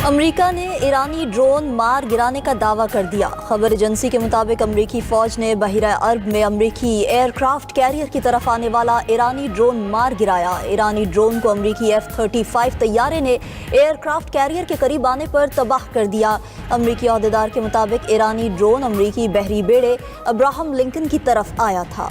America ने ईरानी drone मार गिराने का दावा कर दिया। खबर एजेंसी के मुताबिक अमेरिकी फौज ने बहिरा अरब में अमेरिकी एयरक्राफ्ट कैरियर की तरफ आने वाला ईरानी ड्रोन मार गिराया। ईरानी ड्रोन को अमेरिकी F-35 तैयारे ने एयरक्राफ्ट कैरियर के करीब आने पर तबाह कर दिया। अमेरिकी अहदेदार के मुताबिक ईरानी ड्रोन अमेरिकी बहरी बेड़े अब्राहम लिंकन की तरफ आया था।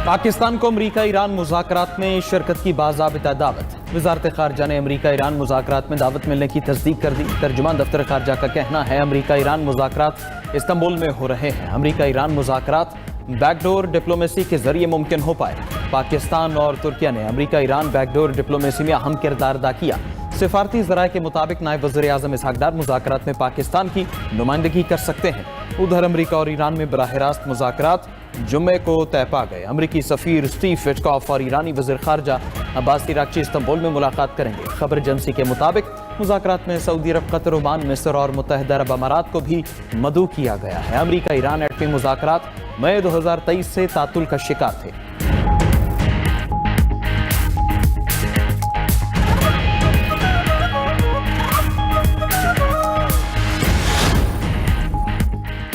पाकिस्तान को अमरीका ईरान मुज़ाकरात में शिरकत की बाज़ाबिता दावत। वज़ारत ख़ारजा ने अमरीका ईरान मुज़ाकरात में दावत मिलने की तस्दीक कर दी। तर्जुमान दफ्तर ख़ारजा का कहना है अमरीका ईरान मुज़ाकरात इस्तांबुल में हो रहे हैं। अमरीका ईरान मुज़ाकरात बैकडोर डिप्लोमेसी के जरिए मुमकिन हो पाए। पाकिस्तान और तुर्किया ने अमरीका ईरान बैकडोर डिप्लोमेसी में अहम किरदार अदा किया। सिफारती ज़राए के मुताबिक नायब वज़ीर आज़म इसहाक डार मुज़ाकरात में पाकिस्तान की नुमाइंदगी कर सकते हैं। उधर अमरीका और ईरान में बराह रास्त मुज़ाकरात जुम्मे को तय पा गए। अमरीकी सफ़ीर स्टीव विटकॉफ और ईरानी वज़ीर ख़ारजा अब्बास इराक़ची इस्तांबुल में मुलाकात करेंगे। खबर एजेंसी के मुताबिक मुज़ाकरात में सऊदी अरब, कतर, ओमान, मिस्र और मुत्तहिदा अरब अमारात को भी मदऊ किया गया है। अमरीका ईरान एटमी मुज़ाकरात मई 2023 से तातुल का शिकार थे।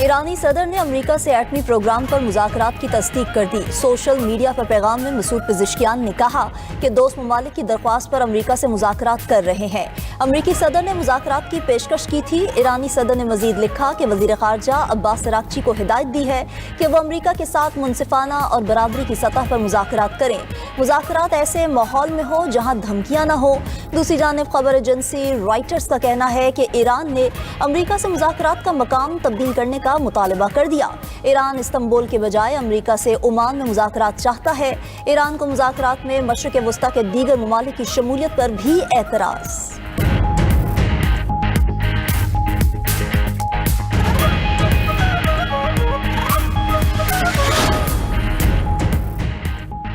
ईरानी सदर ने अमेरिका से एटमी प्रोग्राम पर मुज़ाकरात की तस्दीक कर दी। सोशल मीडिया पर पैगाम में मसूद पेज़ेश्कियान ने कहा कि दोस्त ममालिक की दरख्वास्त पर अमेरिका से मुज़ाकरात कर रहे हैं। अमेरिकी सदर ने मुज़ाकरात की पेशकश की थी। ईरानी सदर ने मजीद लिखा कि वज़ीर ख़ारजा अब्बास इराक़ची को हिदायत दी है कि वह अमेरिका के साथ मुनसिफाना और बराबरी की सतह पर मुज़ाकरात करें। मुज़ाकरात ऐसे माहौल में हो जहाँ धमकियाँ न हो। दूसरी जानिब खबर एजेंसी रॉयटर्स का कहना है कि ईरान ने अमेरिका से मुज़ाकरात का मकाम तब्दील करने का मुतालबा कर दिया। ईरान इस्तांबुल के बजाय अमेरिका से ओमान में मुज़ाकरात चाहता है। ईरान को मुज़ाकरात में मशरिक़ वस्ता के दीगर ममालिक की शमूलियत पर भी एतराज़।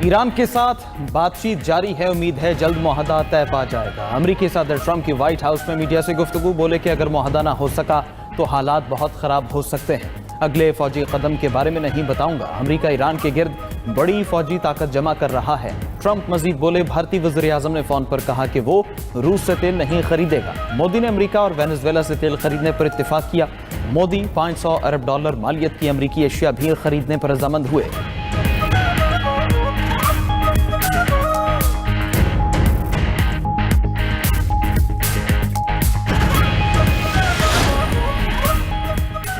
ईरान के साथ बातचीत जारी है। उम्मीद है जल्द मुआहदा तय पा जाएगा। अमेरिकी सदर ट्रंप की व्हाइट हाउस में मीडिया से गुफ्तगू, बोले कि अगर मुआहदा ना हो सका तो हालात बहुत ख़राब हो सकते हैं। अगले फौजी कदम के बारे में नहीं बताऊंगा। अमेरिका ईरान के गिर्द बड़ी फौजी ताकत जमा कर रहा है। ट्रंप मजीद बोले, भारतीय वज़ीर आज़म ने फ़ोन पर कहा कि वो रूस से तेल नहीं खरीदेगा। मोदी ने अमेरिका और वेनेजुएला से तेल खरीदने पर इत्तेफाक किया। मोदी $500 अरब मालियत की अमेरिकी एशिया भी खरीदने पर रजामंद हुए।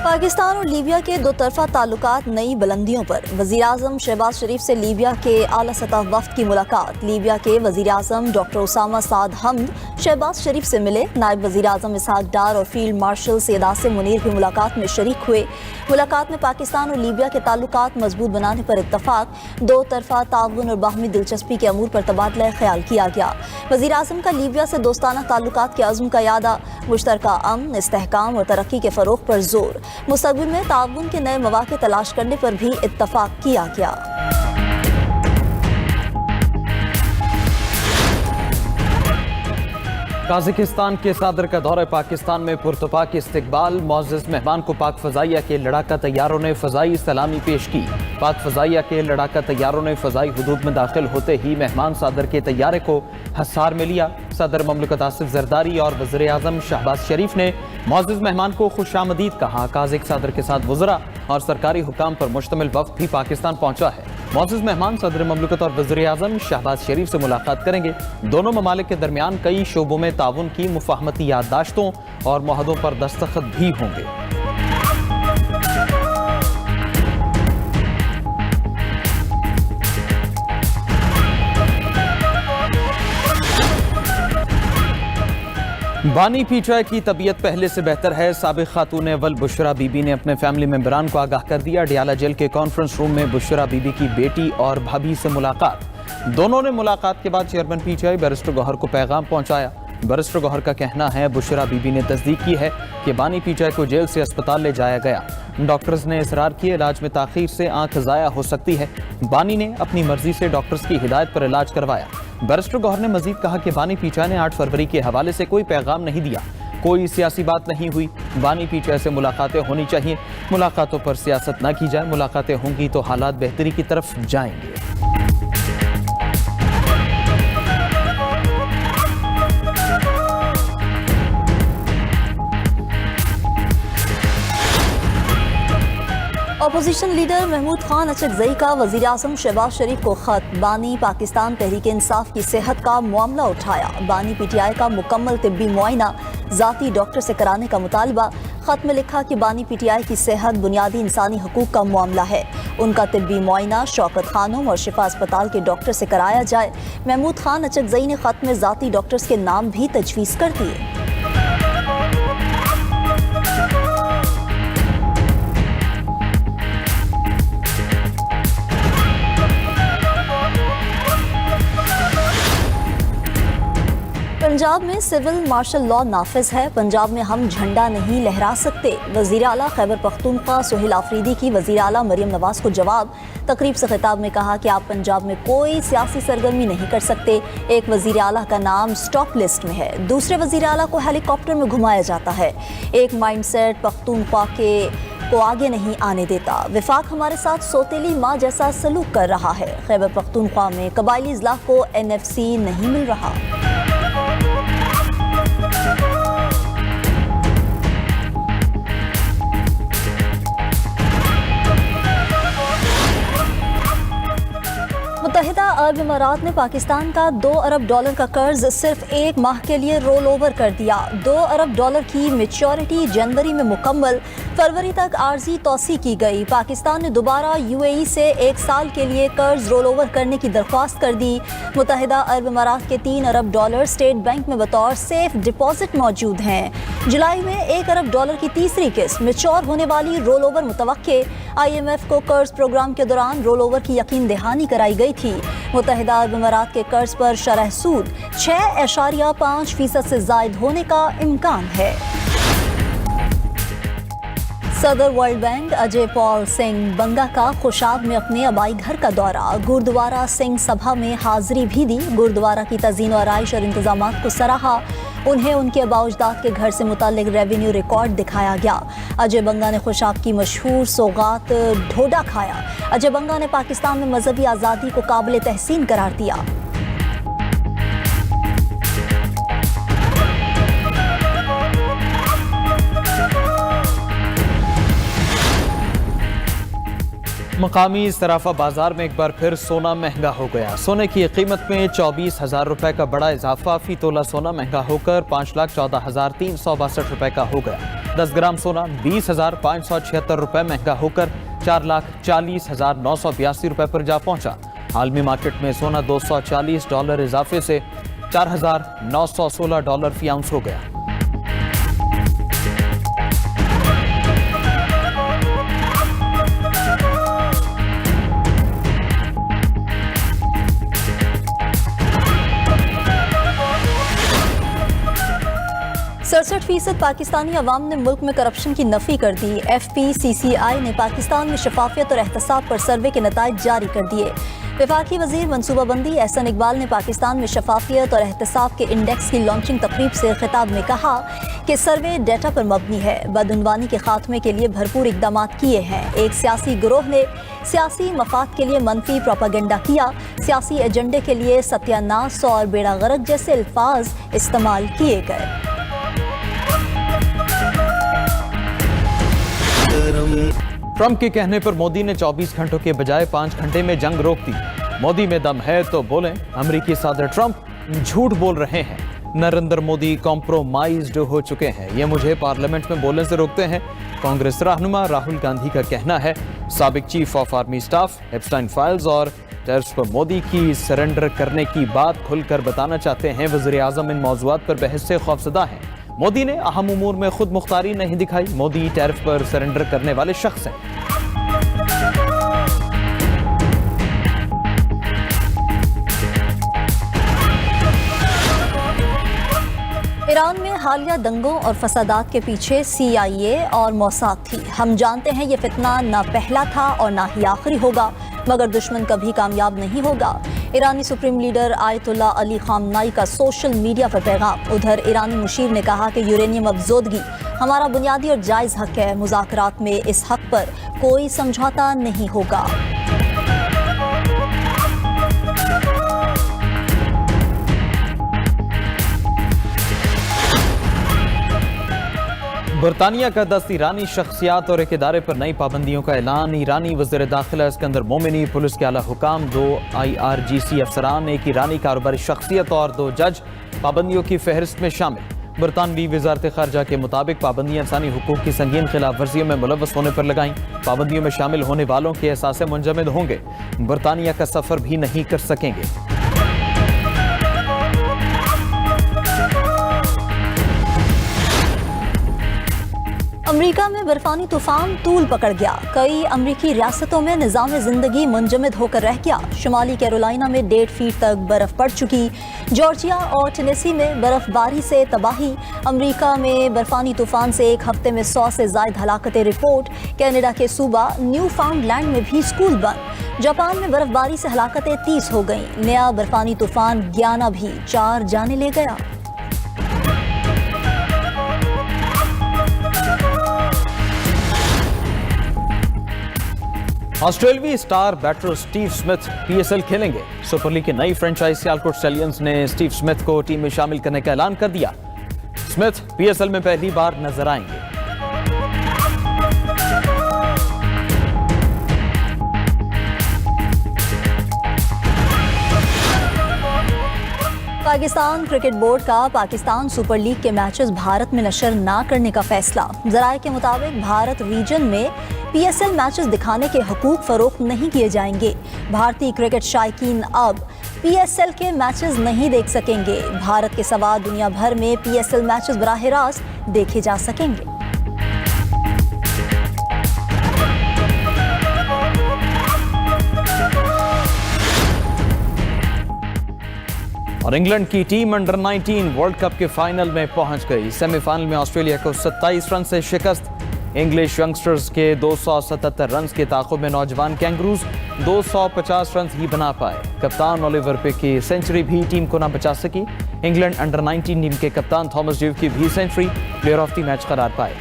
पाकिस्तान और लीबिया के दो तरफा ताल्लुकात नई बुलंदियों पर। वज़ीर आज़म शहबाज शरीफ से लीबिया के आला सतह वफ़द की मुलाकात। लीबिया के वज़ीर आज़म डॉक्टर उसामा साद हमद शहबाज शरीफ से मिले। नायब वज़ीर आज़म इसहाक डार और फील्ड मार्शल सैयद आसिम मुनीर भी मुलाकात में शरीक हुए। मुलाकात में पाकिस्तान और लीबिया के ताल्लुकात मजबूत बनाने पर इत्तफाक, दो तरफा ताउन और बाहमी दिलचस्पी के अमूर पर तबादला ख्याल किया गया। वज़ीर आज़म का लीबिया से दोस्ताना ताल्लुकात के अज़्म का यादा, मुश्तरका अमन, इस्तेहकाम और तरक्की के फ़रोग़ पर जोर। मुस्तक़बिल में ताउन के नए मौक़े तलाश करने पर भी इत्तफाक किया गया। काज़ाकिस्तान के सदर का दौरा पाकिस्तान में पुरतपाक इस्तकबाल। मुअज़्ज़ज़ मेहमान को पाक फ़ज़ाइया के लड़ाका तैयारों ने फ़ज़ाई सलामी पेश की। पाक फ़ज़ाइया के लड़ाका तैयारों ने फ़ज़ाई हुदूद में दाखिल होते ही मेहमान सदर के तैयारे को हसार में लिया। सदर ममलकत आसिफ ज़रदारी और वज़ीर आज़म शहबाज शरीफ ने मुअज़्ज़ज़ मेहमान को खुशामदीद कहा। काज़िक सदर के साथ वज़रा और सरकारी हुकाम पर मुश्तमिल वफ़द भी पाकिस्तान पहुँचा है। मुअज़्ज़ज़ मेहमान सदर ममलकत और वज़ीर आज़म शहबाज शरीफ से मुलाकात करेंगे। दोनों ममालिक के दरमियान कई शोबों में ताउन की मुफ़ाहमती याददाश्तों और मुआहदों पर दस्तखत भी होंगे। बानी पीटीआई की तबीयत पहले से बेहतर है। साबिक़ खातून अव्वल बुशरा बीबी ने अपने फैमिली मेंबरान को आगाह कर दिया। डियाला जेल के कॉन्फ्रेंस रूम में बुशरा बीबी की बेटी और भाभी से मुलाकात। दोनों ने मुलाकात के बाद चेयरमैन पीटीआई बैरिस्टर गौहर को पैगाम पहुंचाया। बैरिस्टर गौहर का कहना है बुशरा बीबी ने तस्दीक की है कि बानी पीटीआई को जेल से अस्पताल ले जाया गया। डॉक्टर्स ने इसरार किए इलाज में ताखीर से आंख ज़ाया हो सकती है। बानी ने अपनी मर्जी से डॉक्टर्स की हिदायत पर इलाज करवाया। बैरिस्टर गौहर ने मजीद कहा कि बानी पीटीआई ने 8 फरवरी के हवाले से कोई पैगाम नहीं दिया, कोई सियासी बात नहीं हुई। बानी पीटीआई से मुलाकातें होनी चाहिए, मुलाकातों पर सियासत ना की जाए। मुलाकातें होंगी तो हालात बेहतरी की तरफ जाएंगे। अपोजिशन लीडर महमूद खान अचकजई का वज़ीर आज़म शहबाज शरीफ को खत। बानी पाकिस्तान तहरीक इंसाफ की सेहत का मामला उठाया। बानी पीटीआई का मुकम्मल तिब्बी मुआयना ज़ाती डॉक्टर से कराने का मुतालबा। खत में लिखा कि बानी पीटीआई की सेहत बुनियादी इंसानी हकूक़ का मामला है। उनका तिब्बी मुआयना शौकत खानों और शिफा अस्पताल के डॉक्टर से कराया जाए। महमूद खान अचकजई ने खत में ज़ाती डॉक्टर्स के नाम भी तजवीज़ कर दिए। पंजाब में सिविल मार्शल लॉ नाफिज है। पंजाब में हम झंडा नहीं लहरा सकते। वज़ीर आला खैबर पख्तूनख्वा सुहेल आफरीदी की वज़ीर आला मरियम नवाज को जवाब। तकरीब से खिताब में कहा कि आप पंजाब में कोई सियासी सरगर्मी नहीं कर सकते। एक वज़ीर आला का नाम स्टॉप लिस्ट में है, दूसरे वज़ीर आला को हेलीकॉप्टर में घुमाया जाता है। एक माइंडसेट पख्तूनख्वा को आगे नहीं आने देता। विफाक हमारे साथ सौतेली माँ जैसा सलूक कर रहा है। खैबर पख्तूनख्वा में कबायली इजलाह को NFC नहीं मिल रहा। मुत्तहिदा अरब इमारात ने पाकिस्तान का $2 अरब का कर्ज सिर्फ 1 माह के लिए रोल ओवर कर दिया। $2 अरब की मैच्योरिटी जनवरी में मुकम्मल, फरवरी तक आर्जी तौसी की गई। पाकिस्तान ने दोबारा UAE से 1 साल के लिए कर्ज रोल ओवर करने की दरख्वास्त कर दी। मुत्तहिदा अरब इमारात के $3 अरब स्टेट बैंक में बतौर सेफ डिपॉजिट मौजूद हैं। जुलाई में $1 अरब की तीसरी किस्त मैच्योर होने वाली रोल ओवर मुतवक्के। IMF को कर्ज प्रोग्राम के दौरान रोल ओवर की यकीन दहानी कराई गई थी। मुत्तहिदा अरब इमारात के कर्ज पर शरह सूद 6.5% से जायद होने का इम्कान है। सदर वर्ल्ड बैंक अजय पॉल सिंह बंगा का खुशाब में अपने आबाई घर का दौरा। गुरुद्वारा सिंह सभा में हाजिरी भी दी। गुरुद्वारा की तज़ीन और आराइश और इंतजामात को सराहा। उन्हें उनके आबाउजदाद के घर से मुताल्लिक रेवेन्यू रिकॉर्ड दिखाया गया। अजय बंगा ने खुशाब की मशहूर सौगात ढोडा खाया। अजय बंगा ने पाकिस्तान में मजहबी आज़ादी को काबिल तहसीन करार दिया। मकामी सराफा बाजार में एक बार फिर सोना महंगा हो गया। सोने की कीमत में 24,000 रुपए का बड़ा इजाफा। फी तोला सोना महंगा होकर 5,14,362 रुपए का हो गया। 10 ग्राम सोना 20,576 रुपए महंगा होकर 4,40,982 रुपए पर जा पहुंचा। आलमी मार्केट में सोना $240 इजाफे से $4,916 फी आउंस हो गया। %67 पाकिस्तानी अवाम ने मुल्क में करप्शन की नफी कर दी। FPCCI ने पाकिस्तान में शफाफियत और एहतसाब पर सर्वे के नताइज जारी कर दिए। वफाकी वजीर मनसूबाबंदी एहसन इकबाल ने पाकिस्तान में शफाफियत और एहतसाब के इंडेक्स की लॉन्चिंग तकरीब से खिताब में कहा कि सर्वे डेटा पर मबनी है। बदउनवानी के खात्मे के लिए भरपूर इकदाम किए हैं। एक सियासी गिरोह ने सियासी मफाद के लिए मनफी प्रोपागेंडा किया। सियासी एजेंडे के लिए सत्यानाश और बेड़ा गर्क जैसे अल्फाज इस्तेमाल किए गए। ट्रंप के कहने पर मोदी ने 24 घंटों के बजाय 5 घंटे में जंग रोक दी। मोदी में दम है तो बोलें। अमेरिकी सदर ट्रंप झूठ बोल रहे हैं। नरेंद्र मोदी कॉम्प्रोमाइज्ड हो चुके हैं। ये मुझे पार्लियामेंट में बोलने से रोकते हैं। कांग्रेस रहनुमा राहुल गांधी का कहना है साबिक chief of army staff Epstein files और टैरिफ्स पर मोदी की सरेंडर करने की बात खुलकर बताना चाहते हैं। वज़ीर आज़म इन मौज़ूआत पर बहस से खौफजदा हैं। मोदी ने अहम उमूर में खुद मुख्तारी नहीं दिखाई। मोदी टैरिफ पर सरेंडर करने वाले शख्स हैं। ईरान में हालिया दंगों और फसादात के पीछे CIA और मोसाद थी। हम जानते हैं ये फितना ना पहला था और ना ही आखिरी होगा, मगर दुश्मन कभी कामयाब नहीं होगा। ईरानी supreme leader Ayatollah Ali Khamenei का सोशल मीडिया पर पैगाम। उधर ईरानी मुशीर ने कहा कि यूरेनियम अफजोदगी हमारा बुनियादी और जायज़ हक है, मुज़ाकरात में इस हक पर कोई समझौता नहीं होगा। बरतानिया का 10 ईरानी शख्सियात और एक इदारे पर नई पाबंदियों का ऐलान। ईरानी वज़ीर दाखिला सिकंदर मोमिनी, पुलिस के आला हुकाम, 2 IRGC अफसरान, एक ईरानी कारोबारी शख्सियत और 2 जज पाबंदियों की फहरिस्त में शामिल। बरतानवी वज़ारत ख़ारजा के मुताबिक पाबंदियाँ इंसानी हुकूक की संगीन खिलाफ वर्जियों में मुलव्वस होने पर लगाईं। पाबंदियों में शामिल होने वालों के एहसास मुंजमद होंगे, बरतानिया का सफ़र भी नहीं कर सकेंगे। अमेरिका में बर्फानी तूफान तूल पकड़ गया। कई अमेरिकी रियासतों में निज़ाम ज़िंदगी मुंजमद होकर रह गया। शुमाली कैरोलिना में 1.5 फीट तक बर्फ पड़ चुकी। जॉर्जिया और टेनेसी में बर्फबारी से तबाही। अमेरिका में बर्फानी तूफान से एक हफ्ते में 100 से ज़ायद हलाकतें रिपोर्ट। कनाडा के सूबा न्यू फाउंडलैंड में भी स्कूल बंद। जापान में बर्फबारी से हलाकतें 30 हो गईं। नया बर्फानी तूफान ग्याना भी 4 जाने ले गया। ऑस्ट्रेलवी star batter Steve Smith PSL खेलेंगे। सुपर लीग की नई फ्रेंचाइज सियालकोट स्टैलियंस ने स्टीव स्मिथ को टीम में शामिल करने का ऐलान कर दिया। स्मिथ PSL में पहली बार नजर आएंगे। पाकिस्तान क्रिकेट बोर्ड का पाकिस्तान सुपर लीग के मैचेस भारत में नशर ना करने का फैसला। जराये के मुताबिक भारत रीजन में PSL मैचेस दिखाने के हकूक फरोख्त नहीं किए जाएंगे। भारतीय क्रिकेट शायकीन अब PSL के मैचेस नहीं देख सकेंगे। भारत के सिवा दुनिया भर में PSL मैचेस बराह रास्त देखे जा सकेंगे। और इंग्लैंड की टीम अंडर 19 वर्ल्ड कप के फाइनल में पहुंच गई। सेमीफाइनल में ऑस्ट्रेलिया को 27 रन से शिकस्त। इंग्लिश यंगस्टर्स के 277 रन के ताक़ुब में नौजवान कैंगरूज 250 रन ही बना पाए। कप्तान ओलिवर पिक की सेंचुरी भी टीम को ना बचा सकी। इंग्लैंड अंडर 19 टीम के कप्तान थॉमस ड्यूक की भी century player of the match करार पाए।